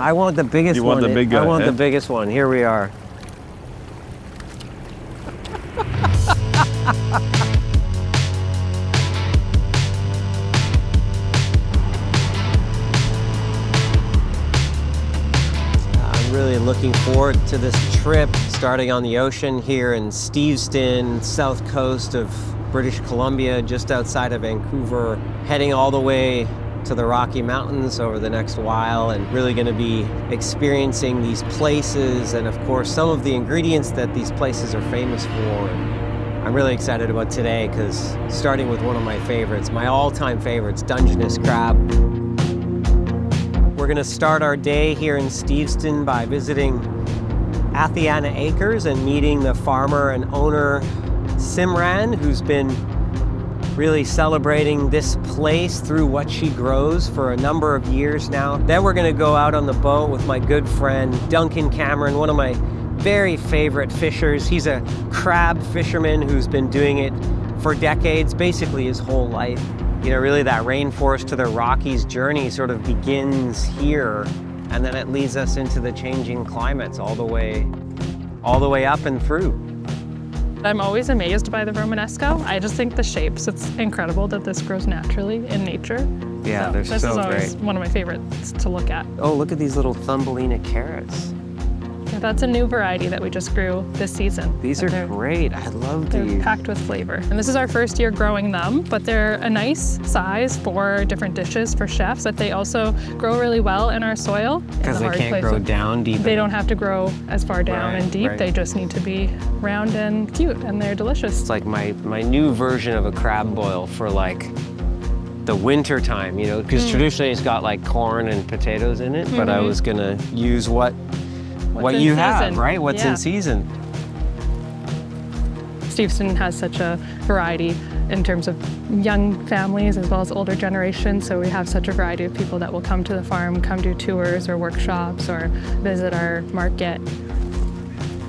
I want the biggest one. You want the big guy? I want the biggest one. Here we are. I'm really looking forward to this trip, starting on the ocean here in Steveston, south coast of British Columbia, just outside of Vancouver, heading all the way to the Rocky Mountains over the next while, and really going to be experiencing these places and of course some of the ingredients that these places are famous for. And I'm really excited about today because starting with one of my favorites, my all-time favorites, Dungeness crab. We're going to start our day here in Steveston by visiting Athiana Acres and meeting the farmer and owner Simran, who's been really celebrating this place through what she grows for a number of years now. Then we're gonna go out on the boat with my good friend Duncan Cameron, one of my very favorite fishers. He's a crab fisherman who's been doing it for decades, basically his whole life. You know, really that Rainforest to the Rockies journey sort of begins here, and then it leads us into the changing climates all the way up and through. I'm always amazed by the romesco. I just think the shapes, it's incredible that this grows naturally in nature. Yeah, so they're this so is always great. one of my favorites to look at. Oh, look at these little Thumbelina carrots. Yeah, that's a new variety that we just grew this season. These are great. I love They're these. packed with flavor. And this is our first year growing them, but they're a nice size for different dishes for chefs, that they also grow really well in our soil. Because they can't grow down deep. They don't have to grow as far down and deep. Right. They just need to be round and cute, and they're delicious. It's like my new version of a crab boil for like the winter time, you know, because traditionally it's got like corn and potatoes in it, but I was gonna use what you have, right? What's in season. Steveston has such a variety in terms of young families as well as older generations, so we have such a variety of people that will come to the farm, come do tours or workshops or visit our market,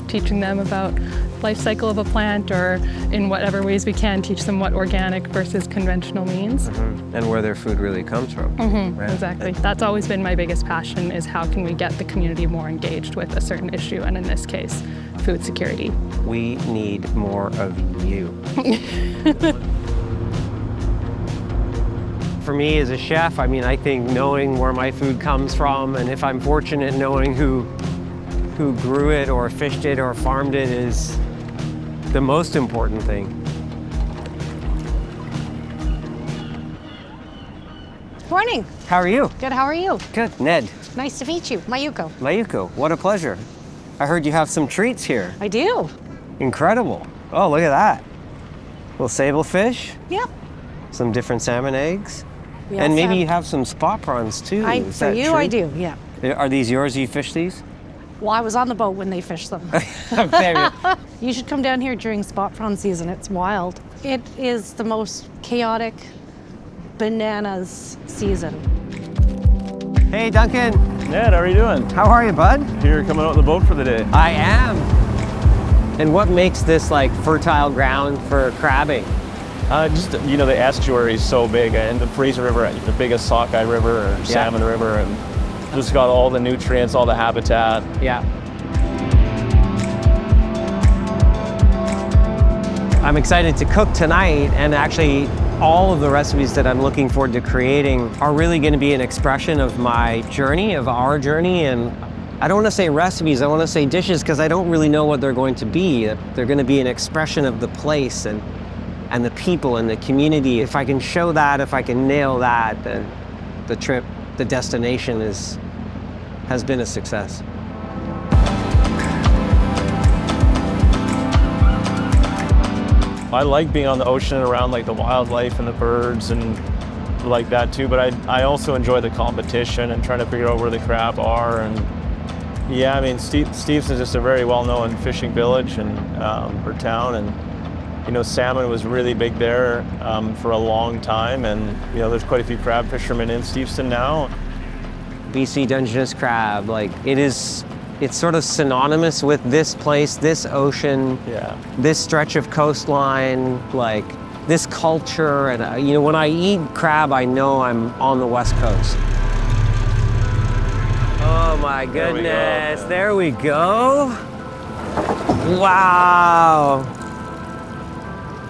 teaching them about life cycle of a plant, or in whatever ways we can teach them what organic versus conventional means. And where their food really comes from. Right? Exactly. That's always been my biggest passion, is how can we get the community more engaged with a certain issue, and in this case, food security. We need more of you. For me as a chef, I mean, I think knowing where my food comes from, and if I'm fortunate, knowing who grew it or fished it or farmed it is the most important thing. Morning. How are you? Good, how are you? Good. Ned. Nice to meet you. Mayuko. Mayuko, what a pleasure. I heard you have some treats here. I do. Incredible. Oh, look at that. Little sablefish, Yep. some different salmon eggs, We and also maybe have- you have some spot prawns too. Is For that you, true? I do, yeah. Are these yours? You fish these? Well, I was on the boat when they fished them. Very- You should come down here during spot prawn season. It's wild. It is the most chaotic bananas season. Hey, Duncan. Ned, how are you doing? How are you, bud? Here, coming out on the boat for the day. I am. And what makes this like fertile ground for crabbing? Just, you know, the estuary is so big, and the Fraser River, the biggest sockeye river or salmon river, and just got all the nutrients, all the habitat. Yeah. I'm excited to cook tonight, and actually all of the recipes that I'm looking forward to creating are really going to be an expression of my journey, of our journey. And I don't want to say recipes, I want to say dishes, because I don't really know what they're going to be. They're going to be an expression of the place and the people and the community. If I can show that, if I can nail that, then the trip, the destination has been a success. I like being on the ocean and around like the wildlife and the birds and like that too, but I also enjoy the competition and trying to figure out where the crab are. And yeah, I mean, Steveston is just a very well-known fishing village and or town, and you know, salmon was really big there for a long time, and you know, there's quite a few crab fishermen in Steveston now. BC Dungeness crab, like it's sort of synonymous with this place, this ocean, this stretch of coastline, like this culture. And you know, when I eat crab, I know I'm on the West Coast. Oh. Oh my goodness. There we go. Wow.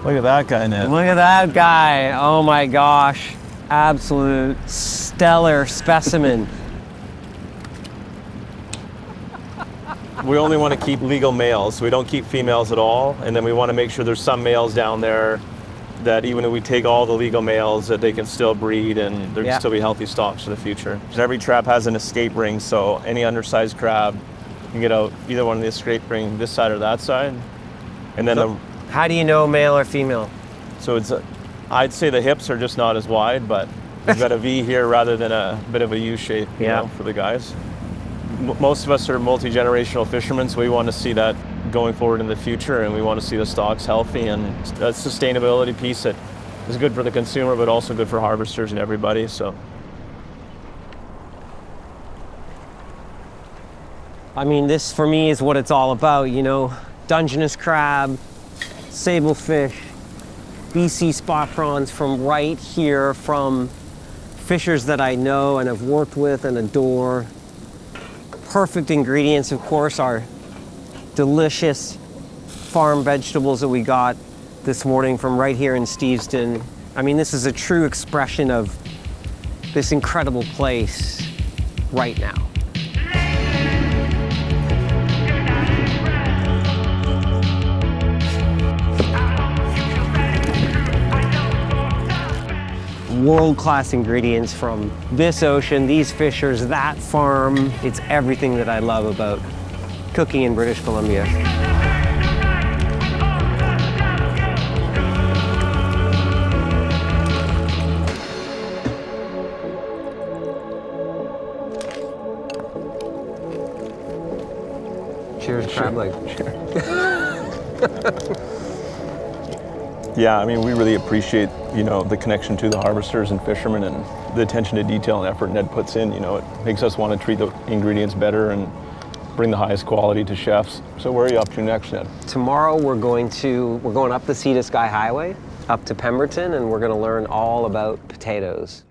Look at that guy, Ned. Look at that guy. Oh my gosh. Absolute stellar specimen. We only want to keep legal males. We don't keep females at all. And then we want to make sure there's some males down there that even if we take all the legal males, that they can still breed and there can still be healthy stocks for the future. Every trap has an escape ring, so any undersized crab can get out either one of the escape ring, this side or that side. And then How do you know male or female? so it's I'd say the hips are just not as wide, but we've got a V here rather than a bit of a U shape, you know, for the guys. Most of us are multi-generational fishermen, so we want to see that going forward in the future, and we want to see the stocks healthy, and a sustainability piece that is good for the consumer, but also good for harvesters and everybody. So, I mean, this for me is what it's all about, you know, Dungeness crab, sablefish, BC spot prawns from right here, from fishers that I know and have worked with and adore. Perfect ingredients, of course, are delicious farm vegetables that we got this morning from right here in Steveston. I mean, this is a true expression of this incredible place right now. World-class ingredients from this ocean, these fishers, that farm. It's everything that I love about cooking in British Columbia. Cheers, crab leg. yeah, I mean, we really appreciate, you know, the connection to the harvesters and fishermen and the attention to detail and effort Ned puts in. You know, it makes us want to treat the ingredients better and bring the highest quality to chefs. So where are you up to next, Ned? Tomorrow we're going up the Sea to Sky Highway up to Pemberton, and we're going to learn all about potatoes.